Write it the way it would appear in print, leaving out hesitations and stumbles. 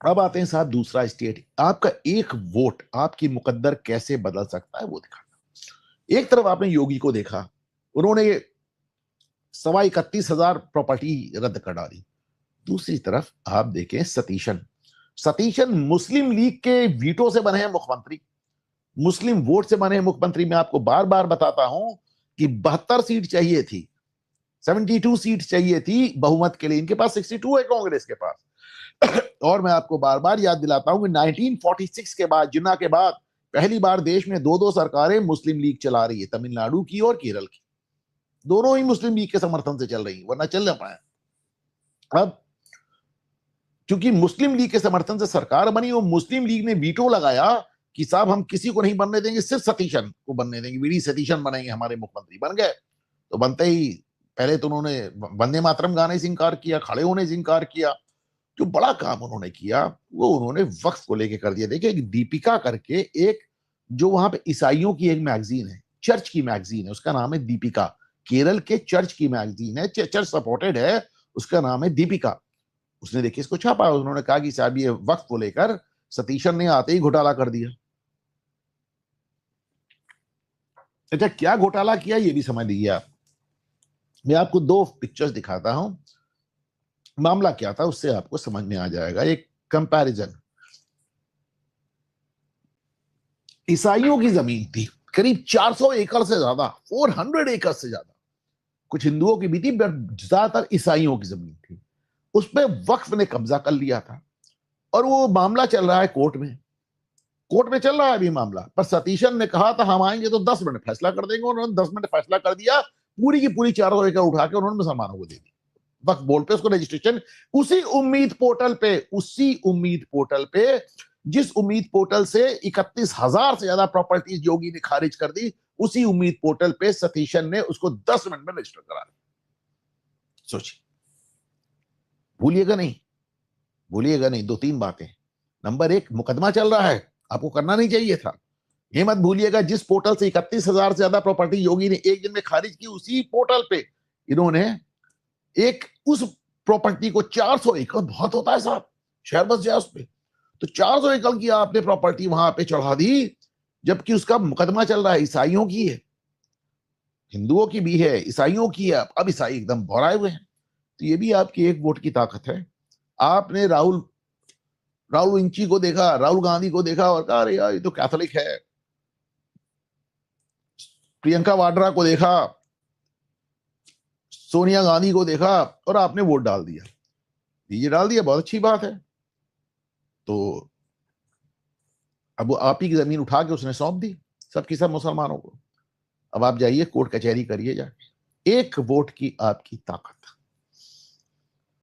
अब आते हैं साहब दूसरा स्टेट, आपका एक वोट आपकी मुकद्दर कैसे बदल सकता है वो दिखाना। एक तरफ आपने योगी को देखा, उन्होंने 31,000 प्रॉपर्टी रद्द कर डाली। दूसरी तरफ आप देखें सतीशन, सतीशन मुस्लिम लीग के वीटो से बने हैं मुख्यमंत्री, मुस्लिम वोट से बने हैं मुख्यमंत्री। मैं आपको बार बार बताता हूं कि 72 सीट चाहिए थी, 72 सीट चाहिए थी बहुमत के लिए, इनके पास 62 है कांग्रेस के पास। और मैं आपको बार बार याद दिलाता हूं कि 1946 के बाद, जिन्ना के बाद, पहली बार देश में दो दो सरकारें मुस्लिम लीग चला रही है, तमिलनाडु की और केरल की, दोनों ही मुस्लिम लीग के समर्थन से चल रही, वरना चल ना पाए। अब क्योंकि मुस्लिम लीग के समर्थन से सरकार बनी और मुस्लिम लीग ने वीटो लगाया कि साहब हम किसी को नहीं बनने देंगे, सिर्फ सतीशन को बनने देंगे, वीडी सतीशन बनेंगे हमारे मुख्यमंत्री, बन गए। तो बनते ही पहले तो उन्होंने वंदे मातरम गाने से इंकार किया, खड़े होने से इंकार किया। जो बड़ा काम उन्होंने किया वो उन्होंने वक्फ को लेके कर दिया। देखिए एक दीपिका करके, एक जो वहां पे ईसाइयों की एक मैगजीन है, चर्च की मैगजीन है, उसका नाम है दीपिका, केरल के चर्च की मैगजीन है, चर्च सपोर्टेड है, उसका नाम है दीपिका। उसने देखिए इसको छापा, उन्होंने कहा कि साहब ये वक्फ को लेकर सतीशन ने आते ही घोटाला कर दिया। अच्छा क्या घोटाला किया ये भी समझ लीजिए आप। मैं आपको दो पिक्चर्स दिखाता हूं, मामला क्या था उससे आपको समझ में आ जाएगा, एक कंपैरिजन। ईसाइयों की जमीन थी करीब 400 एकड़ से ज्यादा, 400 एकड़ से ज्यादा, कुछ हिंदुओं की भी थी बट ज्यादातर ईसाइयों की जमीन थी, उस पर वक्फ ने कब्जा कर लिया था। और वो मामला चल रहा है कोर्ट में, कोर्ट में चल रहा है अभी मामला। पर सतीशन ने कहा था हम आएंगे तो 10 मिनट फैसला कर देंगे, उन्होंने 10 मिनट फैसला कर दिया, पूरी की पूरी 400 एकड़ उठा के उन्होंने मुसलमानों को दे दी वक्फ बोल पे, उसको रजिस्ट्रेशन उसी उम्मीद पोर्टल पे, उसी उम्मीद पोर्टल पे जिस उम्मीद पोर्टल से 31,000 से ज्यादा प्रॉपर्टीज योगी ने खारिज कर दी, उसी उम्मीद पोर्टल पे सतीशन ने उसको 10 मिनट में रजिस्टर करा दिया। सोचिए, भूलिएगा नहीं, भूलिएगा नहीं, दो तीन बातें। नंबर एक, मुकदमा चल रहा है, आपको करना नहीं चाहिए था। ये मत भूलिएगा जिस पोर्टल से 31,000 से ज्यादा प्रॉपर्टी योगी ने एक दिन में खारिज की, उसी पोर्टल पे इन्होंने एक उस प्रॉपर्टी को 400 एकड़ बहुत होता है साहब, शहर बस जाए उस पर, तो 400 एकड़ की आपने प्रॉपर्टी वहां पे चढ़ा दी, जबकि उसका मुकदमा चल रहा है, ईसाइयों की है, हिंदुओं की भी है, ईसाइयों की है। अब ईसाई एकदम भौराए हुए हैं। तो ये भी आपकी एक वोट की ताकत है। आपने राहुल राहुल इंची को देखा, राहुल गांधी को देखा और कहा अरे यार ये तो कैथोलिक है। प्रियंका वाड्रा को देखा, सोनिया गांधी को देखा और आपने वोट डाल दिया, ये डाल दिया, बहुत अच्छी बात है। तो अब वो आप ही की जमीन उठा के उसने सौंप दी सबकी सब मुसलमानों को। अब आप जाइए कोर्ट कचहरी करिए जाके, एक वोट की आपकी ताकत।